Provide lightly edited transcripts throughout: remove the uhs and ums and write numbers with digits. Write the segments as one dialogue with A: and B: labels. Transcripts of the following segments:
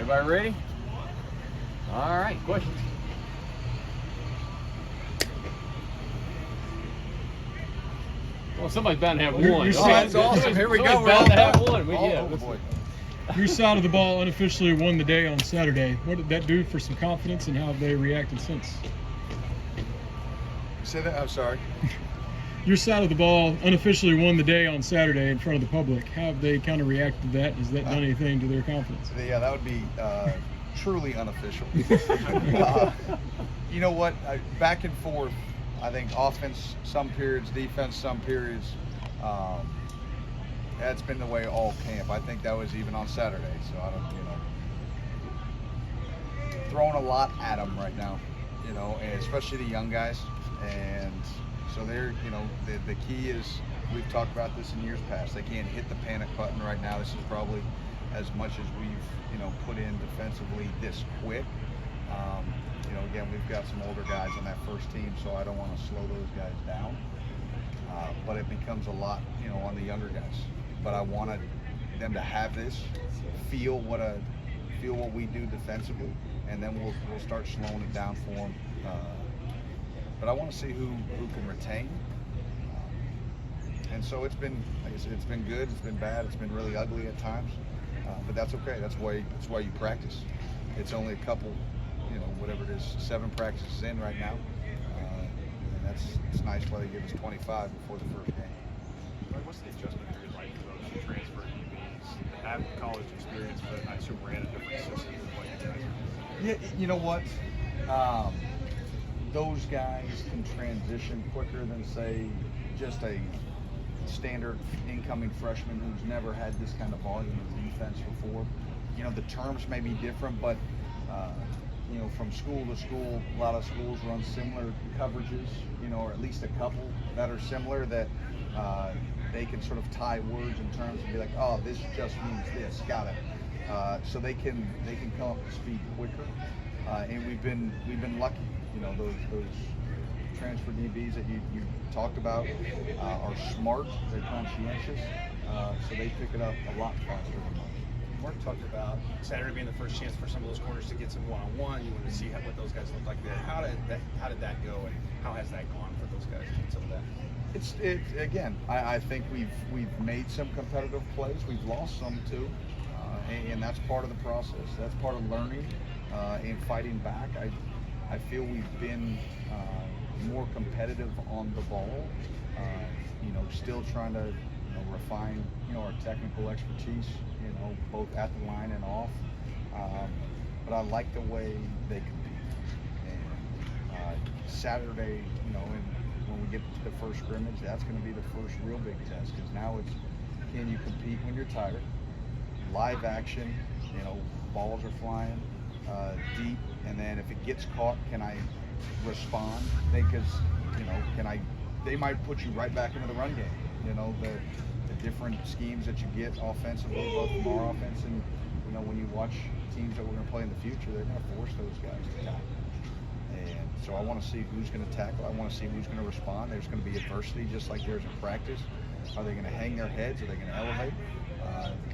A: Everybody ready? All right, questions? Well, somebody's bound to have one.
B: Oh, that's awesome. Here we go.
A: We're bound to have one.
B: Boy.
C: Your side of the ball unofficially won the day on Saturday. What did that do for some confidence, and how have they reacted since?
B: Say that. I'm sorry.
C: Your side of the ball unofficially won the day on Saturday in front of the public. How have they kind of reacted to that? Has that done anything to their confidence?
B: Yeah, that would be truly unofficial. You know what? Back and forth. I think offense some periods, defense some periods. That's been the way all camp. I think that was even on Saturday. So I don't, throwing a lot at them right now, and especially the young guys. And so they're, the key is, we've talked about this in years past. They can't hit the panic button right now. This is probably as much as we've, put in defensively this quick. Again, we've got some older guys on that first team, so I don't want to slow those guys down. But it becomes a lot, on the younger guys. But I wanted them to have this, feel what we do defensively, and then we'll start slowing it down for them. But I want to see who can retain. And so it's been, like I said, it's been good, it's been bad, it's been really ugly at times. But that's okay. That's why you practice. It's only a couple, whatever it is, 7 practices in right now. And it's nice why they give us 25 before the first game.
D: What's the adjustment period like for those who transfer DBs that have college experience, but I assume ran a different system than what you guys are?
B: Yeah, you know what? Those guys can transition quicker than, say, just a standard incoming freshman who's never had this kind of volume of defense before. The terms may be different, but from school to school, a lot of schools run similar coverages, or at least a couple that are similar that they can sort of tie words and terms and be like, oh, this just means this, got it. So they can come up to speed quicker, and we've been lucky. Those transfer DBs that you talked about are smart, they're conscientious, so they pick it up a lot faster than most.
D: Mark talked about Saturday being the first chance for some of those corners to get some one-on-one. You wanted to see what those guys look like there. How did that go, and how has that gone for those guys to get some of that?
B: Again, I think we've made some competitive plays. We've lost some too, and that's part of the process. That's part of learning and fighting back. I feel we've been more competitive on the ball. Still trying to refine our technical expertise. Both at the line and off. But I like the way they compete. And Saturday, when we get to the first scrimmage, that's going to be the first real big test, because now it's, can you compete when you're tired? Live action, balls are flying deep, and then if it gets caught, can I respond? Because they might put you right back into the run game. The different schemes that you get offensively, both from our offense and when you watch teams that we're going to play in the future, they're going to force those guys to tackle. And so I want to see who's going to tackle. I want to see who's going to respond. There's going to be adversity just like there's in practice. Are they going to hang their heads? Are they going to elevate?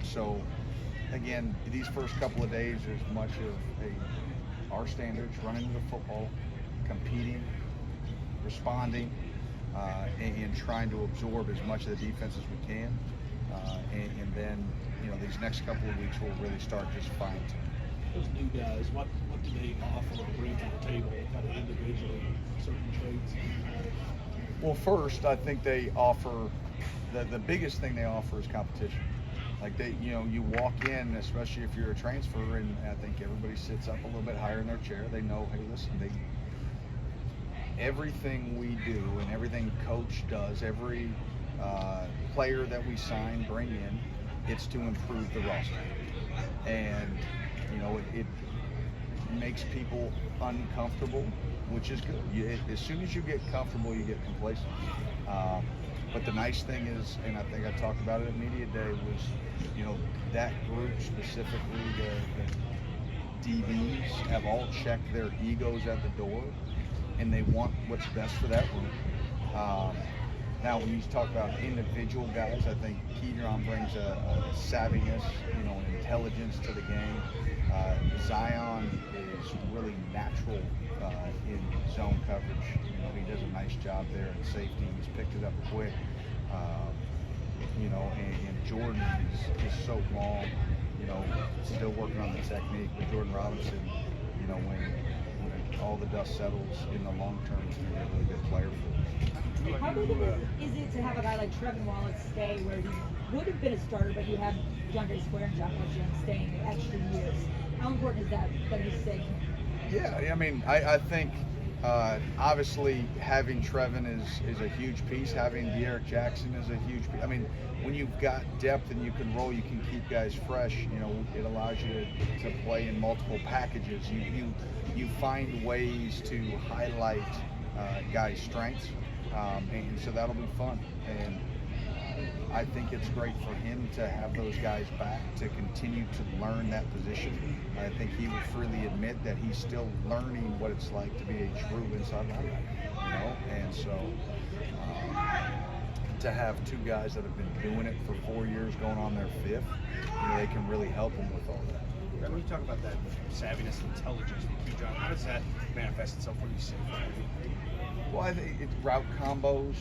B: So again, these first couple of days, there's much of our standards, running the football, competing, responding, and trying to absorb as much of the defense as we can. And then, these next couple of weeks we'll really start just fine-tuning.
E: Those new guys, what do they offer or bring to the table, kind of individually, certain traits?
B: Well, first, I think they offer, the biggest thing they offer is competition. Like you walk in, especially if you're a transfer, and I think everybody sits up a little bit higher in their chair. They know, hey, listen, everything we do and everything coach does, every player that we sign, bring in, it's to improve the roster. And it makes people uncomfortable, which is good. As soon as you get comfortable, you get complacent. But the nice thing is, and I think I talked about it at Media Day, was that group specifically, the DBs have all checked their egos at the door, and they want what's best for that room. Now, when you talk about individual guys, I think Kedron brings a savviness, an intelligence to the game really natural in zone coverage. You know, he does a nice job there in safety. He's picked it up quick. You know, and Jordan is so long. You know, still working on the technique. But Jordan Robinson, you know, when all the dust settles in the long term, he's going to be a really good player for us.
F: How big is it to have a guy like Trevin Wallace stay where he would have been a starter, but you have DeAndre Square and John Jones staying extra years? How important is that he's staying?
B: Yeah, I mean, I think obviously having Trevin is a huge piece. Having De'Aaron Jackson is a huge piece. I mean, when you've got depth and you can roll, you can keep guys fresh. You know, it allows you to play in multiple packages. You find ways to highlight guys' strengths, and so that'll be fun. And I think it's great for him to have those guys back to continue to learn that position. I think he would freely admit that he's still learning what it's like to be a true inside linebacker, you know. And so to have two guys that have been doing it for 4 years, going on their fifth, you know, they can really help him with all that.
D: When you talk about that savviness and intelligence, the key job, how does that manifest itself when you see it?
B: Well, I think it's route combos.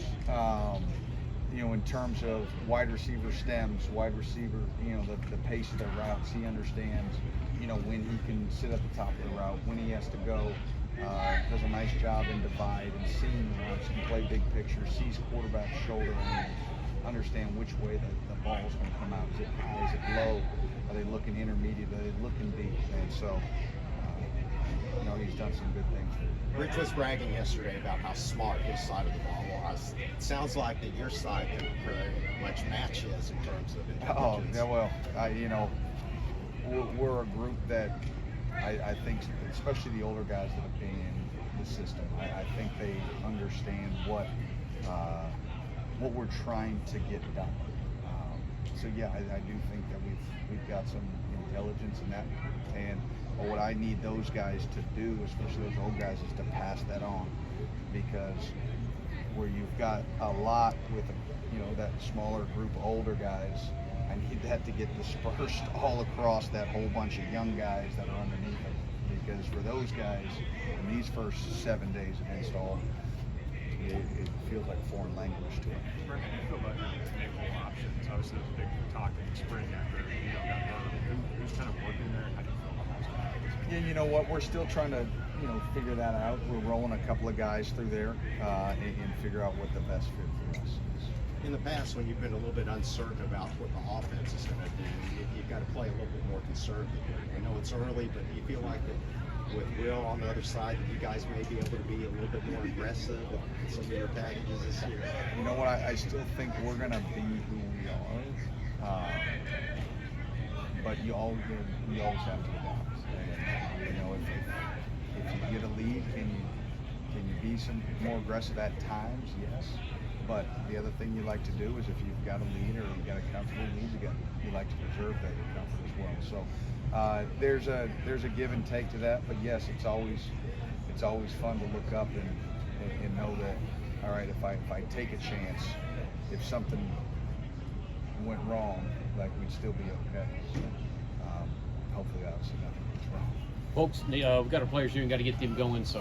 B: You know, in terms of wide receiver stems, wide receiver, you know, the pace of their routes. He understands, you know, when he can sit at the top of the route, when he has to go. Does a nice job in divide and seeing the routes, can play big picture, sees quarterback's shoulder and understand which way the ball is going to come out. Is it high? Is it low? Are they looking intermediate? Are they looking deep? And so, you know, he's done some good things.
G: Rich was bragging yesterday about how smart his side of the ball was. It sounds like that your side can pretty much match his in terms of intelligence.
B: Oh, yeah, well, you know, we're a group that I think, especially the older guys that have been in the system, I think they understand what we're trying to get done. So yeah, I do think that we've got some intelligence in that, and what I need those guys to do, especially those old guys, is to pass that on, because where you've got a lot with, you know, that smaller group of older guys, I need that to get dispersed all across that whole bunch of young guys that are underneath them, because for those guys in these first 7 days of install, it feels like foreign language to them.
H: Brendan, how do you feel about your nickel options? Obviously, there's a big talk in the spring after got hurt. Who's kind of working there? How do you feel about those guys?
B: Yeah, you know what? We're still trying to, you know, figure that out. We're rolling a couple of guys through there and figure out what the best fit for us is.
G: In the past, when you've been a little bit uncertain about what the offense is going to do, you've got to play a little bit more conservative. I know it's early, but do you feel like that with Will on the other side, that you guys may be able to be a little bit more aggressive in some of your packages this year?
B: You know what? I still think we're going to be who we are. But we always have to adapt. And, you know, if you get a lead, can you be some more aggressive at times? Yes. But the other thing you like to do is if you've got a lead or you've got a comfortable lead, you like to preserve that comfort as well. So there's a give and take to that. But yes, it's always fun to look up and know that, all right, if I take a chance, if something went wrong, like we'd still be okay. So, hopefully, obviously, nothing goes wrong.
A: Folks, we've got our players here and got to get them going. So